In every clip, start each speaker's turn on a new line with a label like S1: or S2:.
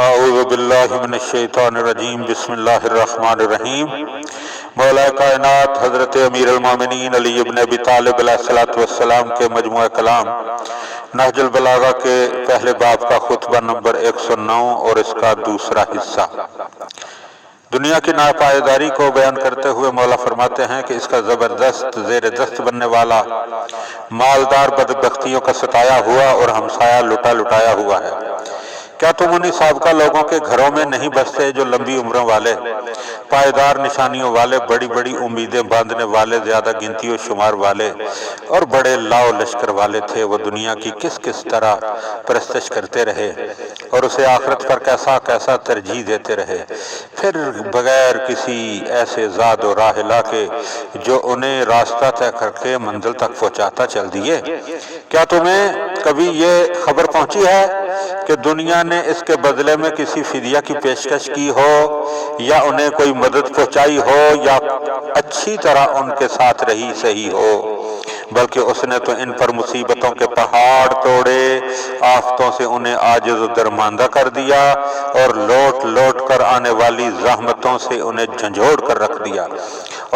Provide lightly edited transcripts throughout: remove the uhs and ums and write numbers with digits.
S1: اعوذ باللہ من الشیطان الرجیم بسم اللہ الرحمن الرحیم۔ مولا کائنات حضرت امیر المومنین علی ابن ابی طالب علیہ السلام کے مجموعہ کلام نہج البلاغہ کے پہلے باب کا خطبہ نمبر 109 اور اس کا دوسرا حصہ۔ دنیا کی ناپائیداری کو بیان کرتے ہوئے مولا فرماتے ہیں کہ اس کا زبردست زیر دست بننے والا مالدار بدبختیوں کا ستایا ہوا اور ہمسایہ لٹایا ہوا ہے۔ کیا تم انہی سابقہ لوگوں کے گھروں میں نہیں بستے جو لمبی عمروں والے، پائیدار نشانیوں والے، بڑی بڑی امیدیں باندھنے والے، زیادہ گنتی و شمار والے اور بڑے لاؤ لشکر والے تھے؟ وہ دنیا کی کس طرح پرستش کرتے رہے اور اسے آخرت پر کیسا ترجیح دیتے رہے، پھر بغیر کسی ایسے زاد و راحلہ کے جو انہیں راستہ طے کر کے منزل تک پہنچاتا چل دیے۔ کیا تمہیں کبھی یہ خبر پہنچی ہے کہ دنیا نے اس کے بدلے میں کسی فدیہ کی پیشکش کی ہو یا انہیں کوئی مدد پہنچائی ہو یا اچھی طرح ان کے ساتھ رہی سہی ہو؟ بلکہ اس نے تو ان پر مصیبتوں کے پہاڑ توڑے، آفتوں سے انہیں عاجز و درماندہ کر دیا اور لوٹ کر آنے والی زحمتوں سے انہیں جھنجھوڑ کر رکھ دیا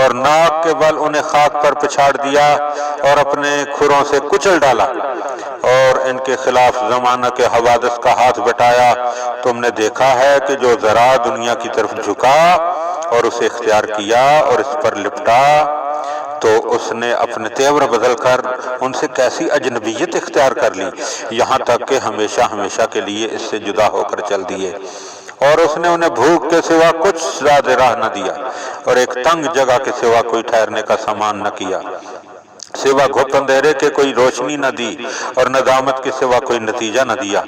S1: اور ناک کے بل انہیں خاک پر پچھاڑ دیا اور اپنے کھروں سے کچل ڈالا اور ان کے خلاف زمانہ کے حوادث کا ہاتھ بٹایا۔ تم نے دیکھا ہے کہ جو ذرا دنیا کی طرف جھکا اور اسے اختیار کیا اور اس پر لپٹا تو اس نے اپنے تیور بدل کر ان سے کیسی اجنبیت اختیار کر لی، یہاں تک کہ ہمیشہ کے لیے اس سے جدا ہو کر چل دیے، اور اس نے انہیں بھوک کے سوا کچھ زیادہ راہ نہ دیا اور ایک تنگ جگہ کے سوا کوئی ٹھہرنے کا سامان نہ کیا، سوا گھپ اندھیرے کے کوئی روشنی نہ دی اور ندامت کے سوا کوئی نتیجہ نہ دیا۔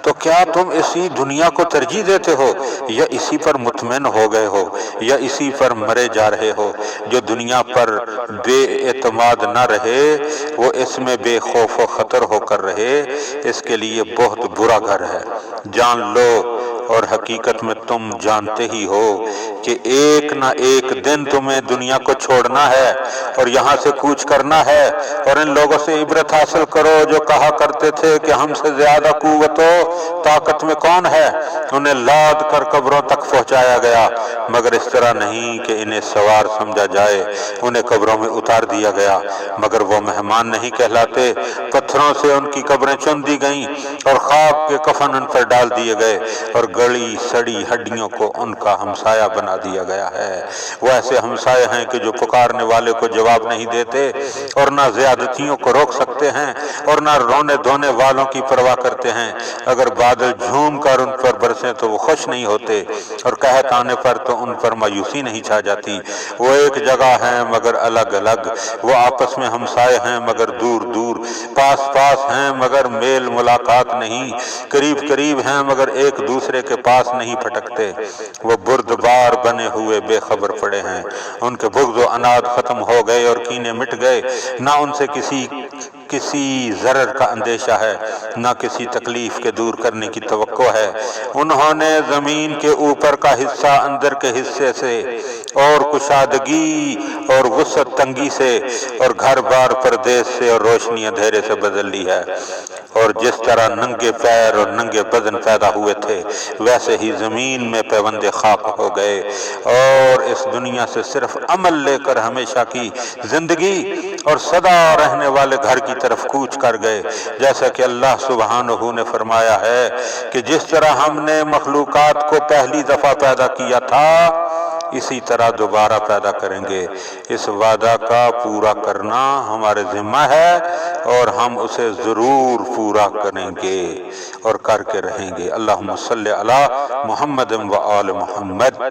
S1: تو کیا تم اسی دنیا کو ترجیح دیتے ہو یا اسی پر مطمئن ہو گئے ہو یا اسی پر مرے جا رہے ہو؟ جو دنیا پر بے اعتماد نہ رہے وہ اس میں بے خوف و خطر ہو کر رہے، اس کے لیے بہت برا گھر ہے۔ جان لو، اور حقیقت میں تم جانتے ہی ہو کہ ایک نہ ایک دن تمہیں دنیا کو چھوڑنا ہے اور یہاں سے کوچ کرنا ہے، اور ان لوگوں سے عبرت حاصل کرو جو کہا کرتے تھے کہ ہم سے زیادہ قوت و طاقت میں کون ہے۔ انہیں لاد کر قبروں تک پہنچایا گیا، مگر اس طرح نہیں کہ انہیں سوار سمجھا جائے، انہیں قبروں میں اتار دیا گیا مگر وہ مہمان نہیں کہلاتے۔ پتھروں سے ان کی قبریں چن دی گئیں اور خاک کے کفن ان پر ڈال دیے گئے اور گلی سڑی ہڈیوں کو ان کا ہمسایہ بنا دیا گیا ہے۔ وہ ایسے ہمسائے ہیں کہ جو پکارنے والے کو جواب نہیں دیتے اور نہ زیادتیوں کو روک سکتے ہیں اور نہ رونے دھونے والوں کی پرواہ کرتے ہیں۔ اگر بادل جھوم کر ان پر برسیں تو وہ خوش نہیں ہوتے اور قحط آنے پر تو ان پر مایوسی نہیں چھا جاتی۔ وہ ایک جگہ ہیں مگر الگ الگ، وہ آپس میں ہمسائے ہیں مگر دور دور، پاس ہیں مگر میل ملاقات نہیں، قریب ہیں مگر ایک دوسرے کے پاس نہیں پھٹکتے۔ وہ بردبار بنے ہوئے بے خبر پڑے ہیں، ان کے بغض و عناد ختم ہو گئے اور کینے مٹ گئے، نہ ان سے کسی ضرر کا اندیشہ ہے، نہ کسی تکلیف کے دور کرنے کی توقع ہے۔ انہوں نے زمین کے اوپر کا حصہ اندر کے حصے سے اور کشادگی اور وسعت تنگی سے اور گھر بار پردیس سے اور روشنی اندھیرے سے بدل لی ہے، اور جس طرح ننگے پیر اور ننگے بدن پیدا ہوئے تھے ویسے ہی زمین میں پیوندے خاک ہو گئے اور اس دنیا سے صرف عمل لے کر ہمیشہ کی زندگی اور سدا رہنے والے گھر کی طرف کوچ کر گئے، جیسا کہ اللہ سبحانہ نے فرمایا ہے کہ جس طرح ہم نے مخلوقات کو پہلی دفعہ پیدا کیا تھا اسی طرح دوبارہ پیدا کریں گے۔ اس وعدہ کا پورا کرنا ہمارے ذمہ ہے اور ہم اسے ضرور پورا کریں گے اور کر کے رہیں گے۔ اللہم صلی علی محمد و آل محمد۔